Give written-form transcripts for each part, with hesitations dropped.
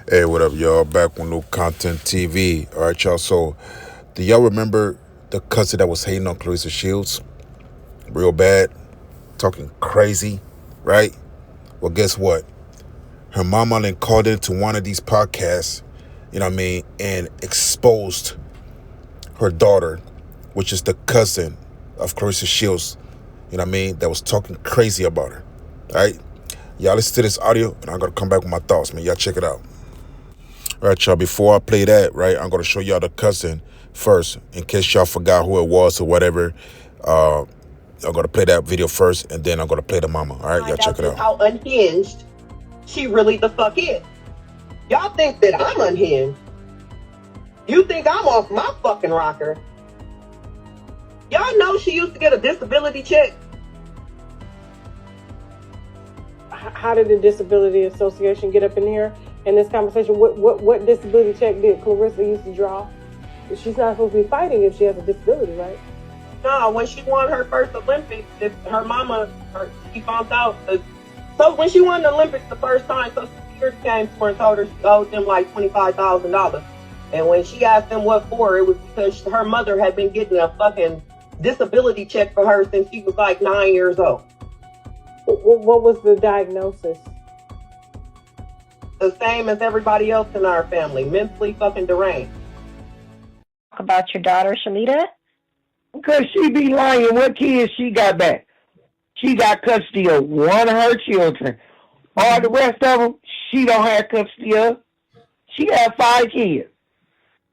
Hey, what up, y'all? Back with new content TV. All right, y'all. So, do y'all remember the cousin that was hating on Clarissa Shields? Real bad, talking crazy, right? Well, guess what? Her mama then called into one of these podcasts, and exposed her daughter, which is the cousin of Clarissa Shields, that was talking crazy about her, right? Y'all listen to this audio, and I'm going to come back with my thoughts, man. Y'all check it out. All right, y'all, before I play that, right, I'm going to show y'all the cousin first, in case y'all forgot who it was or whatever. I'm going to play that video first, and then I'm going to play the mama. All right, y'all check it out. How unhinged she really the fuck is. Y'all think that I'm unhinged. You think I'm off my fucking rocker. Y'all know she used to get a disability check. How did the Disability Association get up in here in this conversation? What disability check did Clarissa used to draw? She's not supposed to be fighting if she has a disability, right? No, when she won her first Olympics, her mama, she found out. So when she won the Olympics the first time, Social Security came to her and told her she owed them like $25,000. And when she asked them what for, it was because her mother had been getting a fucking disability check for her since she was like 9 years old. What was the diagnosis? The same as everybody else in our family, mentally fucking deranged. About your daughter, Shalita? Because she be lying. What kids she got back? She got custody of one of her children. All the rest of them, she don't have custody of. She got 5 kids.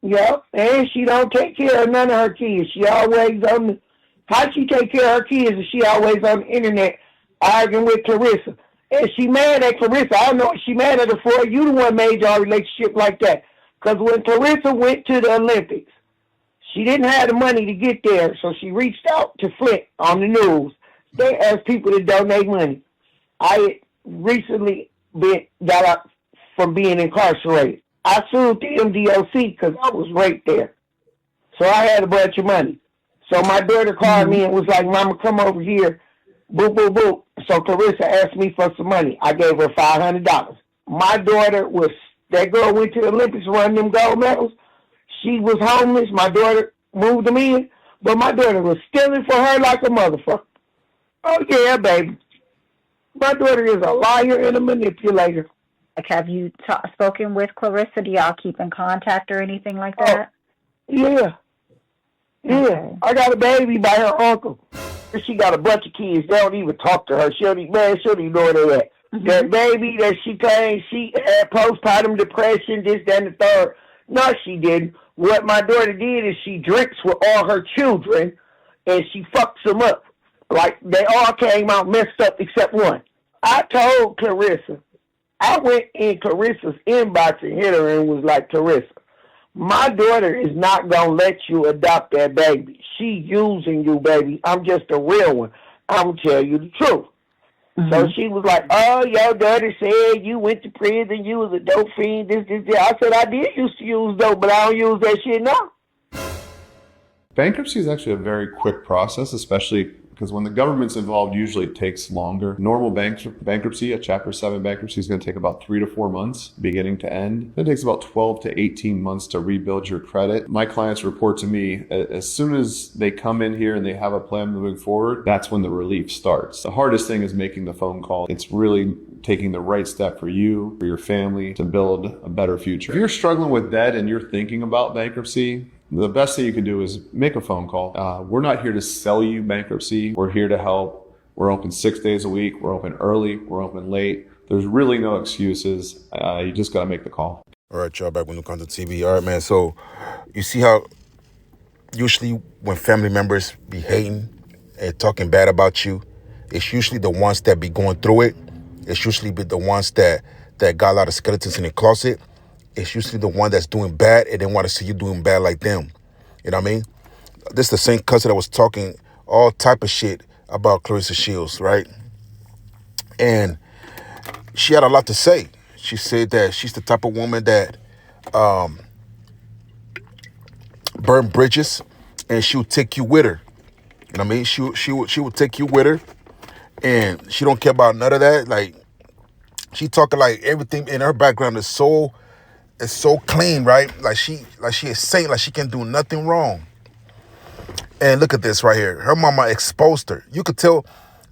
Yep, and she don't take care of none of her kids. She always on the... How she take care of her kids if she always on the internet arguing with Clarissa? And she mad at Clarissa. I don't know what she mad at her for. You the one made y'all relationship like that. Because when Clarissa went to the Olympics, she didn't have the money to get there, so she reached out to Flint on the news. They asked people to donate money. I recently got out from being incarcerated. I sued the MDOC because I was raped there. So I had a bunch of money. So my daughter called me and was like, Mama, come over here. Boop, boop, boop. So Clarissa asked me for some money. I gave her $500. My daughter was, that girl went to the Olympics running them gold medals. She was homeless. My daughter moved them in. But my daughter was stealing for her like a motherfucker. Oh, yeah, baby. My daughter is a liar and a manipulator. Like, have you spoken with Clarissa? Do y'all keep in contact or anything like that? Yeah. Yeah. Okay. I got a baby by her uncle. She got a bunch of kids. They don't even talk to her. She don't even know where they at. Mm-hmm. That baby that she claimed she had postpartum depression, this, that, and the third. No, she didn't. What my daughter did is she drinks with all her children, and she fucks them up. Like, they all came out messed up except one. I told Clarissa, I went in Clarissa's inbox and hit her and was like, Clarissa, my daughter is not going to let you adopt that baby. She using you, baby. I'm just a real one. I'm going to tell you the truth. Mm-hmm. So she was like, oh, your daughter said you went to prison, you was a dope fiend, this. I said, I did used to use dope, but I don't use that shit now. Bankruptcy is actually a very quick process, especially because when the government's involved, usually it takes longer. Normal bankruptcy, a Chapter 7 bankruptcy, is going to take about 3 to 4 months, beginning to end. It takes about 12 to 18 months to rebuild your credit. My clients report to me, as soon as they come in here and they have a plan moving forward, that's when the relief starts. The hardest thing is making the phone call. It's really taking the right step for you, for your family, to build a better future. If you're struggling with debt and you're thinking about bankruptcy, the best thing you can do is make a phone call. We're not here to sell you bankruptcy. We're here to help. We're open 6 days a week. We're open early. We're open late. There's really no excuses. You just got to make the call. All right, y'all, back with New Content TV. All right, man. So you see how usually when family members be hating and talking bad about you, it's usually the ones that be going through it. It's usually the ones that got a lot of skeletons in the closet. It's usually the one that's doing bad and they want to see you doing bad like them. You know what I mean? This is the same cousin that was talking all type of shit about Clarissa Shields, right? And she had a lot to say. She said that she's the type of woman that burn bridges and she would take you with her. You know what I mean? She would take you with her and she don't care about none of that. Like, she talking like everything in her background is so is so clean, right? Like she is saint, like she can do nothing wrong. And look at this right here. Her mama exposed her. You could tell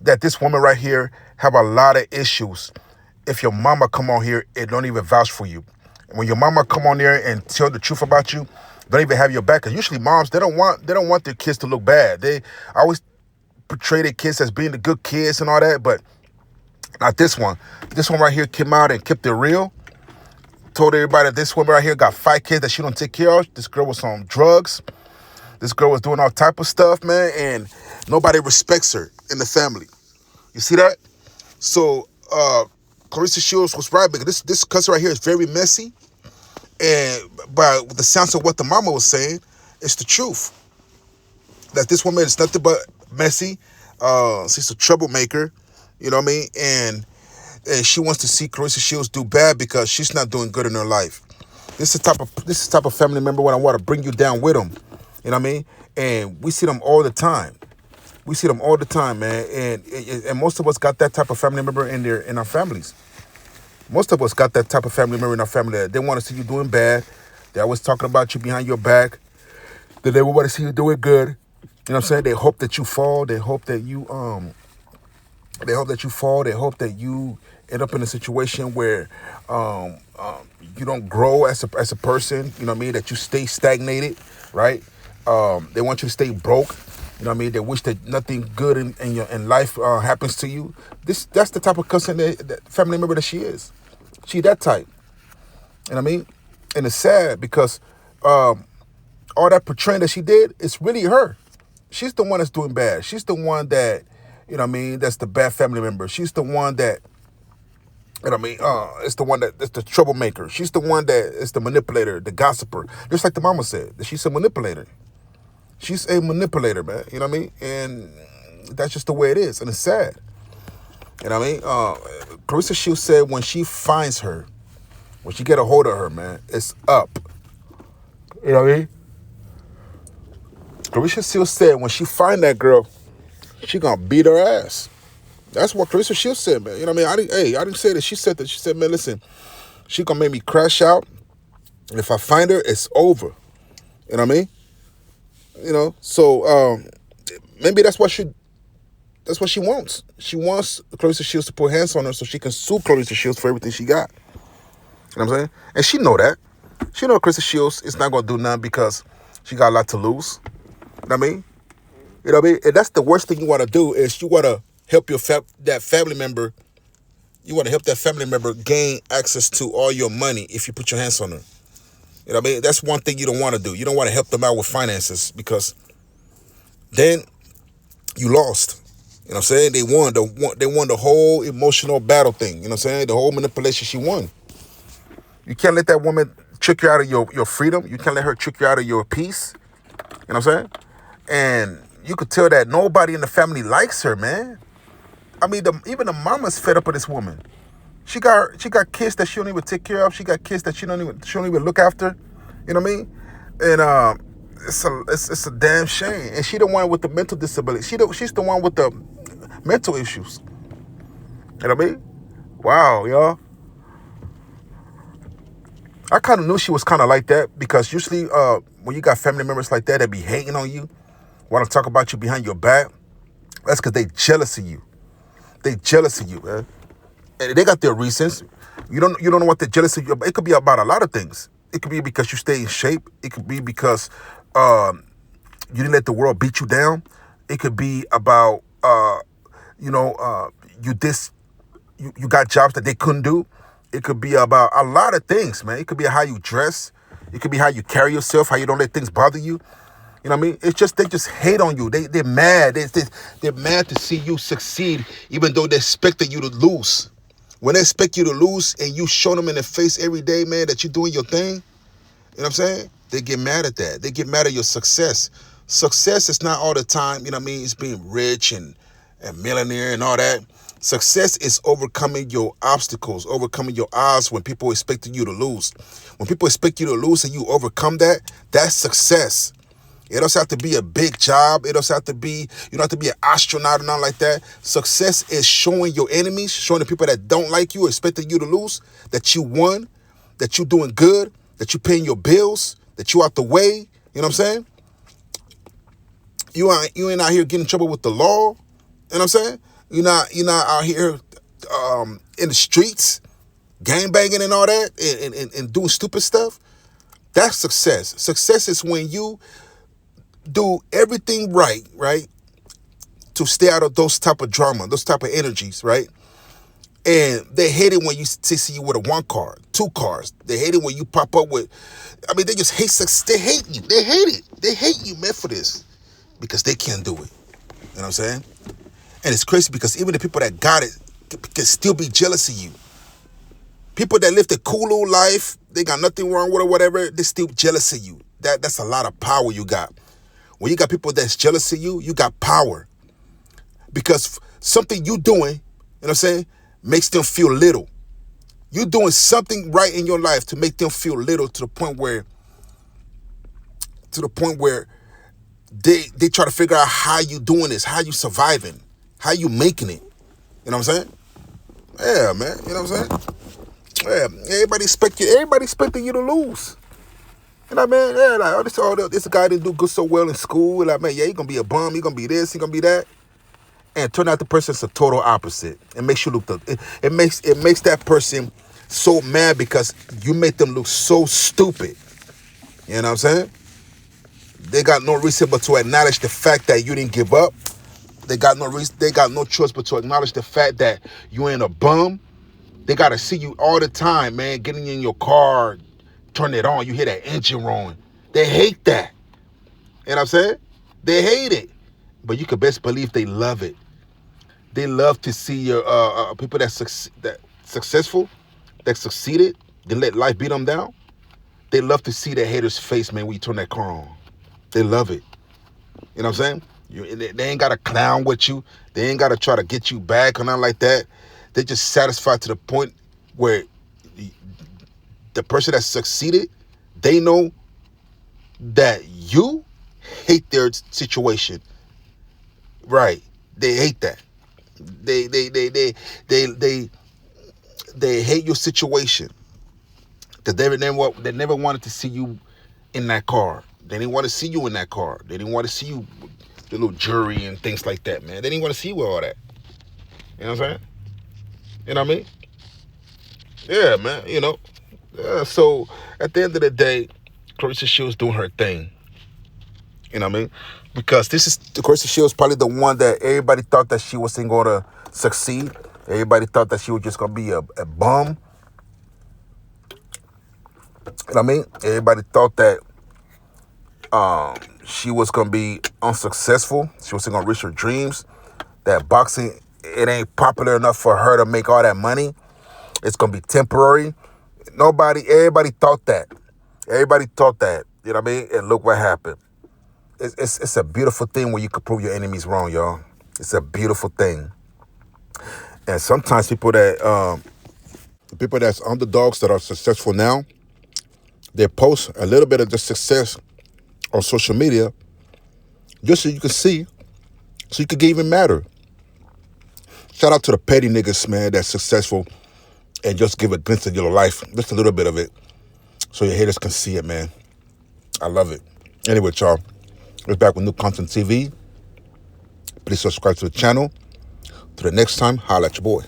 that this woman right here have a lot of issues. If your mama come on here and don't even vouch for you. When your mama come on there and tell the truth about you, don't even have your back. Cause usually moms, they don't want their kids to look bad. They always portray their kids as being the good kids and all that, but not this one. This one right here came out and kept it real. Told everybody that this woman right here got 5 kids that she don't take care of. This girl was on drugs. This girl was doing all type of stuff, man, and nobody respects her in the family. You see that? So Clarissa Shields was right, because this cousin right here is very messy. And by the sounds of what the mama was saying, it's the truth. That this woman is nothing but messy. She's a troublemaker, you know what I mean? And she wants to see Clarissa Shields do bad because she's not doing good in her life. This is the type of family member when I want to bring you down with them. You know what I mean? And we see them all the time. We see them all the time, man. And most of us got that type of family member in our families. Most of us got that type of family member in our family that they want to see you doing bad. They're always talking about you behind your back. That they want to see you doing good. You know what I'm saying? They hope that you fall. They hope that you They hope that you fall. They hope that you end up in a situation where you don't grow as a person. You know what I mean? That you stay stagnated, right? They want you to stay broke. You know what I mean? They wish that nothing good in life happens to you. That's the type of cousin that family member that she is. She that type. You know what I mean? And it's sad because all that portraying that she did, it's really her. She's the one that's doing bad. She's the one that, you know what I mean, that's the bad family member. She's the one that, you know what I mean, it's the one that's the troublemaker. She's the one that is the manipulator, the gossiper. Just like the mama said, that she's a manipulator. She's a manipulator, man. You know what I mean? And that's just the way it is. And it's sad. You know what I mean? Clarissa Shields said when she finds her, when she get a hold of her, man, it's up. You know what I mean? Clarissa Shields said when she find that girl, she gonna beat her ass. That's what Clarissa Shields said, man. You know what I mean? I didn't say that. She said that. She said, man, listen, she gonna make me crash out. And if I find her, it's over. You know what I mean? You know, so maybe that's what she wants. She wants Clarissa Shields to put hands on her so she can sue Clarissa Shields for everything she got. You know what I'm saying? And she know that. She know Clarissa Shields is not gonna do nothing because she got a lot to lose. You know what I mean? You know what I mean? And that's the worst thing you want to do is you want to help that family member. You want to help that family member gain access to all your money if you put your hands on her. You know what I mean? That's one thing you don't want to do. You don't want to help them out with finances because then you lost. You know what I'm saying? They won the whole emotional battle thing. You know what I'm saying? The whole manipulation, she won. You can't let that woman trick you out of your freedom. You can't let her trick you out of your peace. You know what I'm saying? And you could tell that nobody in the family likes her, man. I mean, even the mama's fed up with this woman. She got kids that she don't even take care of. She got kids that she don't even look after. You know what I mean? And it's a damn shame. And she the one with the mental disability. She's the one with the mental issues. You know what I mean? Wow, y'all. I kind of knew she was kind of like that because usually when you got family members like that be hating on you, want to talk about you behind your back, that's because they jealous of you. They jealous of you, man. And they got their reasons. You don't know what they're jealous of you about. It could be about a lot of things. It could be because you stay in shape. It could be because you didn't let the world beat you down. It could be about you got jobs that they couldn't do. It could be about a lot of things, man. It could be how you dress. It could be how you carry yourself, how you don't let things bother you. You know what I mean? It's just they just hate on you. They're mad. They're mad to see you succeed, even though they expected you to lose. When they expect you to lose and you show them in the face every day, man, that you're doing your thing, you know what I'm saying? They get mad at that. They get mad at your success. Success is not all the time, you know what I mean? It's being rich and millionaire and all that. Success is overcoming your obstacles, overcoming your odds when people expecting you to lose. When people expect you to lose and you overcome that, that's success. It doesn't have to be a big job. You don't have to be an astronaut or nothing like that. Success is showing your enemies, showing the people that don't like you, expecting you to lose, that you won, that you doing good, that you paying your bills, that you out the way. You know what I'm saying? You ain't out here getting in trouble with the law. You know what I'm saying? You're not out here in the streets, gangbanging and all that, and doing stupid stuff. That's success. Success is when you do everything right, to stay out of those type of drama, those type of energies, right? And they hate it when you see you with a 1 car, 2 cars. They hate it when you pop up with, they just hate success. They hate you. They hate it. They hate you, man, for this because they can't do it. You know what I'm saying? And it's crazy because even the people that got it can still be jealous of you. People that live the cool little life, they got nothing wrong with it or whatever, they're still jealous of you. That's a lot of power you got. When you got people that's jealous of you, you got power. Because something you doing, you know what I'm saying, makes them feel little. You doing something right in your life to make them feel little to the point where they try to figure out how you doing this, how you surviving, how you making it. You know what I'm saying? Yeah, man. You know what I'm saying? Yeah, everybody expecting you to lose. You know what I mean? Yeah, like, this guy didn't do good so well in school. Like, man, yeah, he gonna be a bum. He gonna be this. He gonna be that. And turn out the person's a total opposite. It makes you look it makes that person so mad because you make them look so stupid. You know what I'm saying? They got no reason but to acknowledge the fact that you didn't give up. They got no choice but to acknowledge the fact that you ain't a bum. They got to see you all the time, man, getting in your car, turn it on, you hear that engine roaring. They hate that. You know what I'm saying? They hate it. But you can best believe they love it. They love to see your people that successful, that succeeded, they let life beat them down. They love to see their haters' face, man, when you turn that car on. They love it. You know what I'm saying? They ain't got to clown with you. They ain't got to try to get you back or nothing like that. They're just satisfied to the point where the person that succeeded, they know that you hate their situation. Right. They hate that. They hate your situation. Because they never wanted to see you in that car. They didn't want to see you in that car. They didn't want to see you, the little jury and things like that, man. They didn't want to see you with all that. You know what I'm saying? You know what I mean? Yeah, man, you know. Yeah, so at the end of the day, Clarissa Shields doing her thing. You know what I mean? Because Clarissa Shields probably the one that everybody thought that she wasn't going to succeed. Everybody thought that she was just going to be a bum. You know what I mean? Everybody thought that she was going to be unsuccessful. She wasn't going to reach her dreams. That boxing, it ain't popular enough for her to make all that money. It's going to be temporary. Everybody thought that. Everybody thought that. You know what I mean? And look what happened. It's a beautiful thing when you can prove your enemies wrong, y'all. It's a beautiful thing. And sometimes people that's underdogs that are successful now, they post a little bit of the success on social media just so you can see, so you can get even madder. Shout out to the petty niggas, man, that's successful and just give a glimpse of your life, just a little bit of it, so your haters can see it, man. I love it. Anyway, y'all, we're back with new content TV. Please subscribe to the channel. Till the next time, holla at your boy.